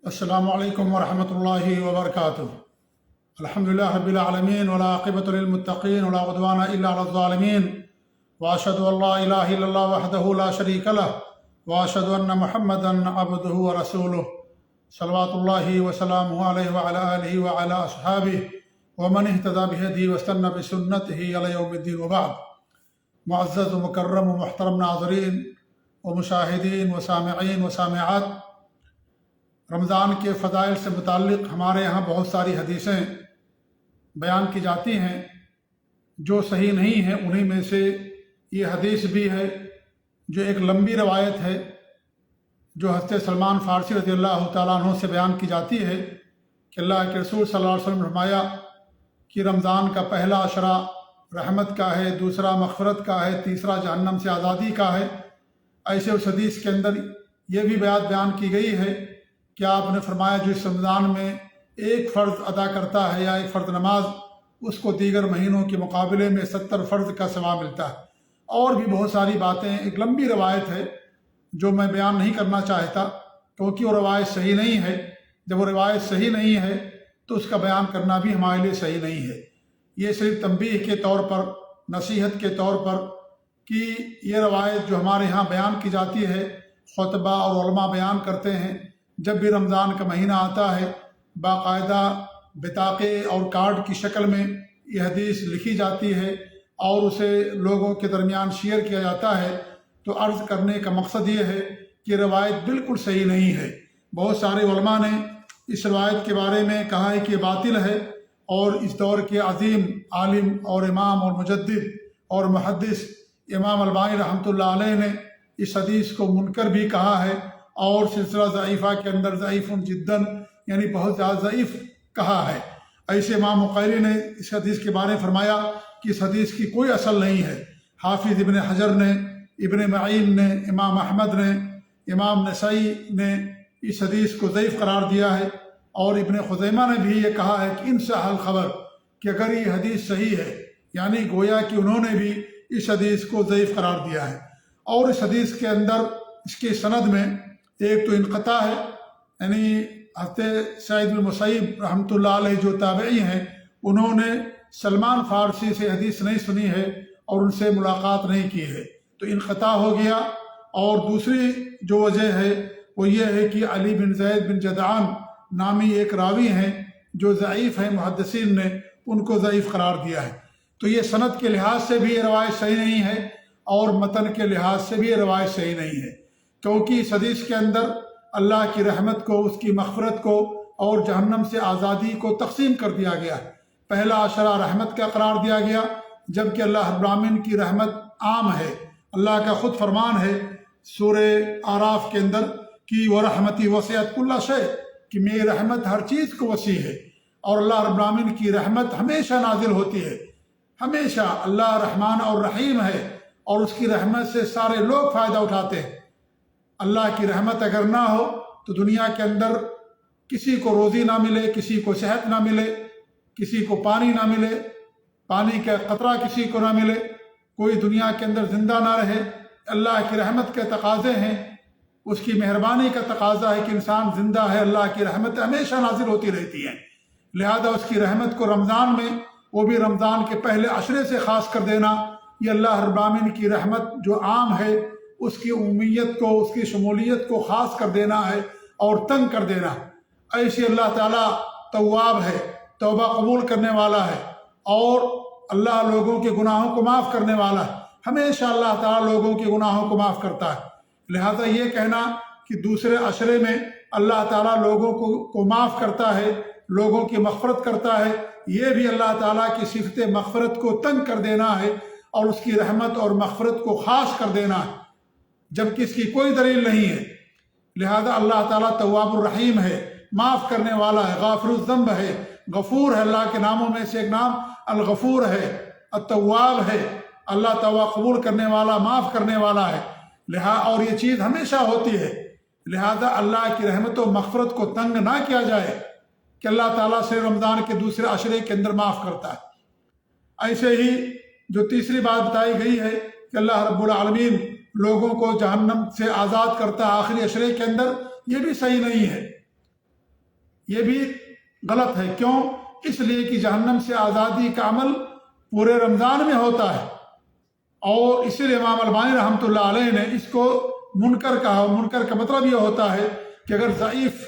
السلام علیکم ورحمۃ اللہ وبرکاتہ۔ الحمدللہ رب العالمین والعاقبۃ للمتقین ولا عدوان الا علی الظالمین، واشهد ان لا الہ الا اللہ وحدہ لا شریک لہ، واشهد ان محمدا عبدہ ورسولہ، صلوات اللہ وسلامہ علیہ وعلی آلہ وعلی اصحابہ ومن اہتدی بہدیہ واستنى بسنتہ الی یوم الدین، وبعد۔ معزز و مکرم و محترم ناظرین و مشاہدین و سامعین و سامعات، رمضان کے فضائل سے متعلق ہمارے یہاں بہت ساری حدیثیں بیان کی جاتی ہیں جو صحیح نہیں ہیں۔ انہی میں سے یہ حدیث بھی ہے جو ایک لمبی روایت ہے جو حضرت سلمان فارسی رضی اللہ تعالیٰ عنہ سے بیان کی جاتی ہے کہ اللہ کے رسول صلی اللہ علیہ وسلم نے فرمایا کہ رمضان کا پہلا عشرہ رحمت کا ہے، دوسرا مغفرت کا ہے، تیسرا جہنم سے آزادی کا ہے۔ ایسے اس حدیث کے اندر یہ بھی بات بیان کی گئی ہے کہ آپ نے فرمایا جو اس رمضان میں ایک فرض ادا کرتا ہے یا ایک فرض نماز، اس کو دیگر مہینوں کے مقابلے میں 70 فرض کا ثواب ملتا ہے۔ اور بھی بہت ساری باتیں، ایک لمبی روایت ہے جو میں بیان نہیں کرنا چاہتا کیونکہ وہ روایت صحیح نہیں ہے۔ جب وہ روایت صحیح نہیں ہے تو اس کا بیان کرنا بھی ہمارے لیے صحیح نہیں ہے۔ یہ صرف تنبیہ کے طور پر، نصیحت کے طور پر کہ یہ روایت جو ہمارے ہاں بیان کی جاتی ہے، خطبہ اور علماء بیان کرتے ہیں، جب بھی رمضان کا مہینہ آتا ہے باقاعدہ بطاقے اور کارڈ کی شکل میں یہ حدیث لکھی جاتی ہے اور اسے لوگوں کے درمیان شیئر کیا جاتا ہے۔ تو عرض کرنے کا مقصد یہ ہے کہ روایت بالکل صحیح نہیں ہے۔ بہت سارے علماء نے اس روایت کے بارے میں کہا ہے کہ یہ باطل ہے، اور اس دور کے عظیم عالم اور امام اور مجدد اور محدث امام البانی رحمۃ اللہ علیہ نے اس حدیث کو منکر بھی کہا ہے، اور سلسلہ ضعیفہ کے اندر ضعیف جداً یعنی بہت زیادہ ضعیف کہا ہے۔ ایسے امام مقیری نے اس حدیث کے بارے میں فرمایا کہ اس حدیث کی کوئی اصل نہیں ہے۔ حافظ ابن حجر نے، ابن معین نے، امام احمد نے، امام نسائی نے اس حدیث کو ضعیف قرار دیا ہے، اور ابن خزیمہ نے بھی یہ کہا ہے کہ ان صح الخبر، کہ اگر یہ حدیث صحیح ہے یعنی گویا کہ انہوں نے بھی اس حدیث کو ضعیف قرار دیا ہے۔ اور اس حدیث کے اندر اس کی سند میں ایک تو انقطاع ہے، یعنی حضرت سعید بن مسیب رحمۃ اللہ علیہ جو تابعی ہیں، انہوں نے سلمان فارسی سے حدیث نہیں سنی ہے اور ان سے ملاقات نہیں کی ہے، تو انقطاع ہو گیا۔ اور دوسری جو وجہ ہے وہ یہ ہے کہ علی بن زید بن جدعان نامی ایک راوی ہیں جو ضعیف ہیں، محدثین نے ان کو ضعیف قرار دیا ہے۔ تو یہ سند کے لحاظ سے بھی یہ روایت صحیح نہیں ہے، اور متن کے لحاظ سے بھی یہ روایت صحیح نہیں ہے، کیونکہ اس حدیث کے اندر اللہ کی رحمت کو، اس کی مغفرت کو اور جہنم سے آزادی کو تقسیم کر دیا گیا ہے۔ پہلا عشرہ رحمت کا قرار دیا گیا، جبکہ اللہ رب العالمین کی رحمت عام ہے۔ اللہ کا خود فرمان ہے سورہ اعراف کے اندر کہ وَرَحْمَتِي وَسِعَتْ كُلَّ شَيْءٍ، کہ میری رحمت ہر چیز کو وسیع ہے، اور اللہ رب العالمین کی رحمت ہمیشہ نازل ہوتی ہے، ہمیشہ۔ اللہ رحمان اور رحیم ہے، اور اس کی رحمت سے سارے لوگ فائدہ اٹھاتے ہیں۔ اللہ کی رحمت اگر نہ ہو تو دنیا کے اندر کسی کو روزی نہ ملے، کسی کو صحت نہ ملے، کسی کو پانی نہ ملے، پانی کا قطرہ کسی کو نہ ملے، کوئی دنیا کے اندر زندہ نہ رہے۔ اللہ کی رحمت کے تقاضے ہیں، اس کی مہربانی کا تقاضا ہے کہ انسان زندہ ہے، اللہ کی رحمت ہمیشہ نازل ہوتی رہتی ہیں۔ لہذا اس کی رحمت کو رمضان میں، وہ بھی رمضان کے پہلے عشرے سے خاص کر دینا، یہ اللہ رب العالمین کی رحمت جو عام ہے اس کی عمومیت کو، اس کی شمولیت کو خاص کر دینا ہے اور تنگ کر دینا۔ ایسے اللہ تعالیٰ تواب ہے، توبہ قبول کرنے والا ہے، اور اللہ لوگوں کے گناہوں کو معاف کرنے والا ہے۔ ہمیشہ اللہ تعالیٰ لوگوں کے گناہوں کو معاف کرتا ہے۔ لہذا یہ کہنا کہ دوسرے عشرے میں اللہ تعالیٰ لوگوں کو معاف کرتا ہے، لوگوں کی مغفرت کرتا ہے، یہ بھی اللہ تعالیٰ کی صفت مغفرت کو تنگ کر دینا ہے اور اس کی رحمت اور مغفرت کو خاص کر دینا ہے، جبکہ اس کی کوئی دلیل نہیں ہے۔ لہذا اللہ تعالیٰ تواب الرحیم ہے، معاف کرنے والا ہے، غافر الذنب ہے، غفور ہے۔ اللہ کے ناموں میں سے ایک نام الغفور ہے، التواب ہے۔ اللہ توبہ قبول کرنے والا، معاف کرنے والا ہے، اور یہ چیز ہمیشہ ہوتی ہے۔ لہذا اللہ کی رحمت و مغفرت کو تنگ نہ کیا جائے کہ اللہ تعالیٰ سے رمضان کے دوسرے عشرے کے اندر معاف کرتا ہے۔ ایسے ہی جو تیسری بات بتائی گئی ہے کہ اللہ رب العالمین لوگوں کو جہنم سے آزاد کرتا ہے آخری عشرے کے اندر، یہ بھی صحیح نہیں ہے۔ یہ بھی غلط ہے۔ کیوں؟ اس لیے کہ جہنم سے آزادی کا عمل پورے رمضان میں ہوتا ہے، اور اسی لیے امام البانی رحمۃ اللہ علیہ نے اس کو منکر کہا۔ منکر کا مطلب یہ ہوتا ہے کہ اگر ضعیف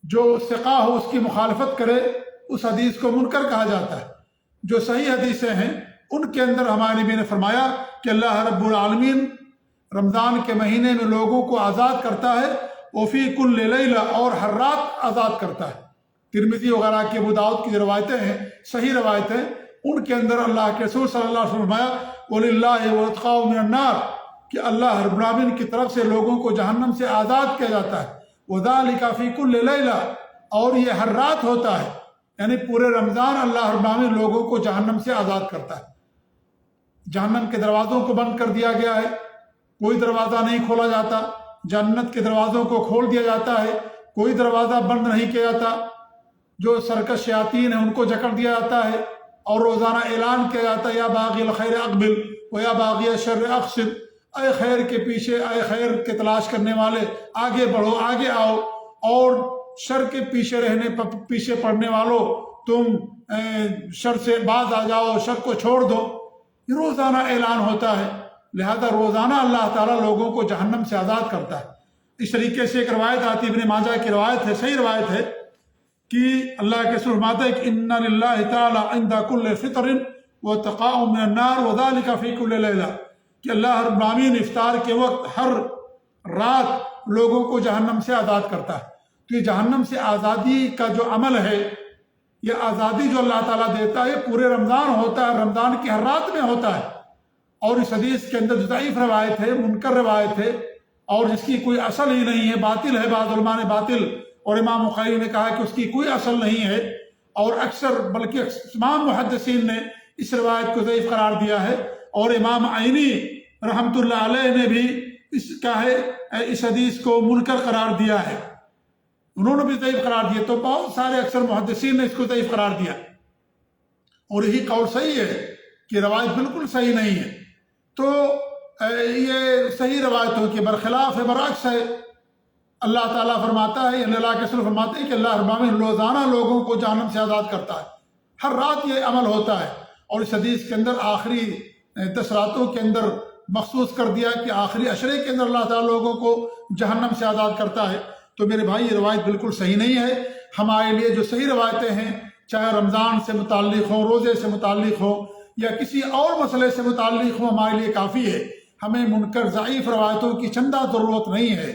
جو ثقہ ہو اس کی مخالفت کرے، اس حدیث کو منکر کہا جاتا ہے۔ جو صحیح حدیثیں ہیں ان کے اندر ہمارے نبی نے فرمایا کہ اللہ رب العالمین رمضان کے مہینے میں لوگوں کو آزاد کرتا ہے، وفی کل لیلہ، اور ہر رات آزاد کرتا ہے۔ ترمذی وغیرہ کی ابو داؤد کی روایتیں ہیں، صحیح روایتیں، ان کے اندر اللہ کے رسول صلی اللہ علیہ وسلم نے فرمایا وَلِلَّهِ وَاتْقَاءُ مِنَ النَّارِ، کہ اللہ رب العالمین کی طرف سے لوگوں کو جہنم سے آزاد کیا جاتا ہے۔ وَذَلِكَ فِي كُلِّ لَيْلَةٍ، اور یہ ہر رات ہوتا ہے، یعنی پورے رمضان اللہ رب العالمین لوگوں کو جہنم سے آزاد کرتا ہے۔ جہنم کے دروازوں کو بند کر دیا گیا ہے، کوئی دروازہ نہیں کھولا جاتا۔ جنت کے دروازوں کو کھول دیا جاتا ہے، کوئی دروازہ بند نہیں کیا جاتا۔ جو سرکش شیاطین ہیں ان کو جکڑ دیا جاتا ہے، اور روزانہ اعلان کیا جاتا ہے یا باغی الخیر اقبل و یا باغی الشر اقصر، اے خیر کے پیچھے، اے خیر کے تلاش کرنے والے آگے بڑھو، آگے آؤ، اور شر کے پیچھے پڑنے والوں تم شر سے باز آ جاؤ، شر کو چھوڑ دو۔ یہ روزانہ اعلان ہوتا ہے، لہذا روزانہ اللہ تعالیٰ لوگوں کو جہنم سے آزاد کرتا ہے۔ اس طریقے سے ایک روایت آتی ہے، ابن ماجہ کی روایت ہے، صحیح روایت ہے، کہ اللہ کے رسول فرماتے ہیں کہ ان للہ تعالی عند کل فطر واتقاء من النار وذلك فی کل لیلہ، کہ اللہ رب العالمین افطار کے وقت ہر رات لوگوں کو جہنم سے آزاد کرتا ہے۔ تو یہ جہنم سے آزادی کا جو عمل ہے، یہ آزادی جو اللہ تعالیٰ دیتا ہے پورے رمضان ہوتا ہے، رمضان کی ہر رات میں ہوتا ہے۔ اور اس حدیث کے اندر ضعیف روایت ہے، منکر روایت ہے، اور جس کی کوئی اصل ہی نہیں ہے، باطل ہے، بعض علماء نے باطل اور امام بخاری نے کہا کہ اس کی کوئی اصل نہیں ہے، اور اکثر بلکہ تمام محدثین نے اس روایت کو ضعیف قرار دیا ہے، اور امام عینی رحمۃ اللہ علیہ نے بھی اس حدیث کو منکر قرار دیا ہے، انہوں نے بھی ضعیف قرار دیا۔ تو بہت سارے اکثر محدثین نے اس کو ضعیف قرار دیا، اور یہی قول صحیح ہے کہ روایت بالکل صحیح نہیں ہے۔ تو یہ صحیح روایتوں کے برخلاف ہے، برعکس ہے۔ اللہ تعالیٰ فرماتا ہے، اللہ کے رسول فرماتے ہیں کہ اللہ رب العالمین روزانہ لوگوں کو جہنم سے آزاد کرتا ہے، ہر رات یہ عمل ہوتا ہے۔ اور اس حدیث کے اندر آخری 10 راتوں کے اندر مخصوص کر دیا کہ آخری عشرے کے اندر اللہ تعالیٰ لوگوں کو جہنم سے آزاد کرتا ہے۔ تو میرے بھائی یہ روایت بالکل صحیح نہیں ہے۔ ہمارے لیے جو صحیح روایتیں ہیں، چاہے رمضان سے متعلق ہوں، روزے سے متعلق ہوں، یا کسی اور مسئلے سے متعلق ہوں، ہمارے لیے کافی ہے۔ ہمیں منکر ضعیف روایتوں کی چندہ ضرورت نہیں ہے،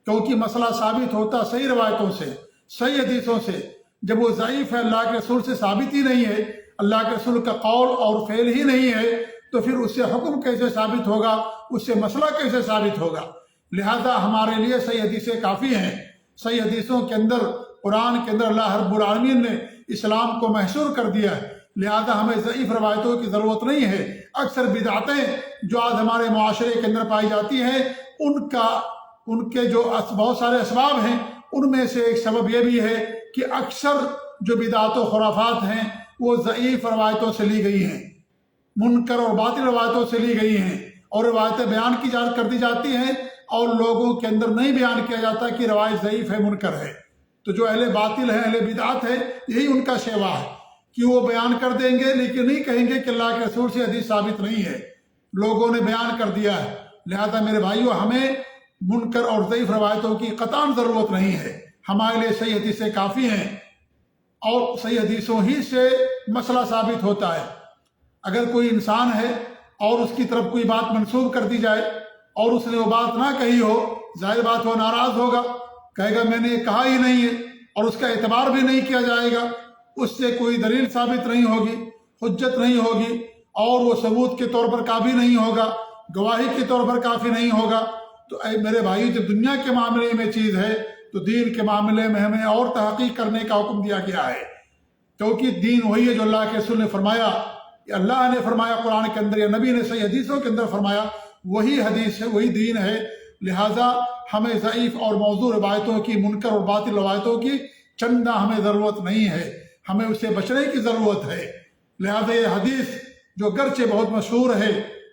کیونکہ مسئلہ ثابت ہوتا صحیح روایتوں سے، صحیح حدیثوں سے۔ جب وہ ضعیف ہے، اللہ کے رسول سے ثابت ہی نہیں ہے، اللہ کے رسول کا قول اور فعل ہی نہیں ہے، تو پھر اس سے حکم کیسے ثابت ہوگا، اس سے مسئلہ کیسے ثابت ہوگا؟ لہذا ہمارے لیے صحیح حدیثیں کافی ہیں۔ صحیح حدیثوں کے اندر، قرآن کے اندر اللہ رب العالمین نے اسلام کو محصور کر دیا ہے، لہذا ہمیں ضعیف روایتوں کی ضرورت نہیں ہے۔ اکثر بدعتیں جو آج ہمارے معاشرے کے اندر پائی جاتی ہیں، ان کے جو بہت سارے اسباب ہیں، ان میں سے ایک سبب یہ بھی ہے کہ اکثر جو بدعت و خرافات ہیں وہ ضعیف روایتوں سے لی گئی ہیں، منکر اور باطل روایتوں سے لی گئی ہیں، اور روایتیں بیان کر دی جاتی ہیں، اور لوگوں کے اندر نہیں بیان کیا جاتا کہ روایت ضعیف ہے، منکر ہے۔ تو جو اہل باطل ہے، اہل بدعت ہے، یہی ان کا شیوا ہے کہ وہ بیان کر دیں گے لیکن نہیں کہیں گے کہ اللہ کے رسول سے حدیث ثابت نہیں ہے، لوگوں نے بیان کر دیا ہے۔ لہذا میرے بھائیو، ہمیں منکر اور ضعیف روایتوں کی قطعاً ضرورت نہیں ہے، ہمارے لیے صحیح حدیثیں کافی ہیں، اور صحیح حدیثوں ہی سے مسئلہ ثابت ہوتا ہے۔ اگر کوئی انسان ہے اور اس کی طرف کوئی بات منسوب کر دی جائے اور اس نے وہ بات نہ کہی ہو، ظاہر بات وہ ناراض ہوگا، کہے گا میں نے یہ کہا ہی نہیں ہے، اور اس کا اعتبار بھی نہیں کیا جائے گا، اس سے کوئی دلیل ثابت نہیں ہوگی، حجت نہیں ہوگی، اور وہ ثبوت کے طور پر کافی نہیں ہوگا، گواہی کے طور پر کافی نہیں ہوگا۔ تو اے میرے بھائی، جب دنیا کے معاملے میں چیز ہے تو دین کے معاملے میں ہمیں اور تحقیق کرنے کا حکم دیا گیا ہے، کیونکہ دین وہی ہے جو اللہ کے رسول نے فرمایا، یا اللہ نے فرمایا قرآن کے اندر، یا نبی نے صحیح حدیثوں کے اندر فرمایا، وہی حدیث ہے، وہی دین ہے۔ لہٰذا ہمیں ضعیف اور موضوع روایتوں کی، منکر اور باطل روایتوں کی چندہ ہمیں ضرورت نہیں ہے، ہمیں اسے بچنے کی ضرورت ہے۔ لہٰذا یہ حدیث جو گرچہ بہت مشہور ہے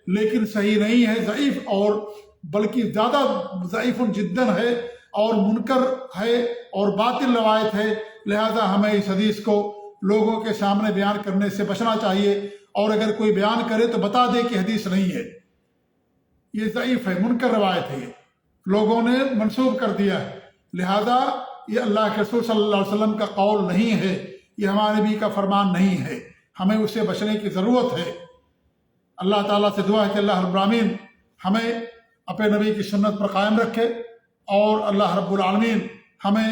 لیکن صحیح نہیں ہے، ضعیف، اور بلکہ زیادہ ضعیف جداً ہے، اور منکر ہے اور باطل روایت ہے، لہذا ہمیں اس حدیث کو لوگوں کے سامنے بیان کرنے سے بچنا چاہیے، اور اگر کوئی بیان کرے تو بتا دے کہ حدیث نہیں ہے، یہ ضعیف ہے، منکر روایت ہے، یہ لوگوں نے منسوب کر دیا ہے، لہذا یہ اللہ کے رسول صلی اللہ علیہ وسلم کا قول نہیں ہے، یہ ہمارے نبی کا فرمان نہیں ہے، ہمیں اس سے بچنے کی ضرورت ہے۔ اللہ تعالیٰ سے دعا ہے کہ اللہ رب العالمین ہمیں اپنے نبی کی سنت پر قائم رکھے، اور اللہ رب العالمین ہمیں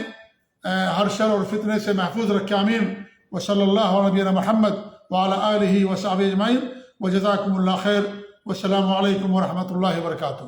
ہر شر اور فتنے سے محفوظ رکھے، آمین۔ وصلی اللہ علی نبینا محمد وعلی آلہ وصحبہ اجمعین، وجزاکم اللہ خیر، والسلام علیکم ورحمۃ اللہ وبرکاتہ۔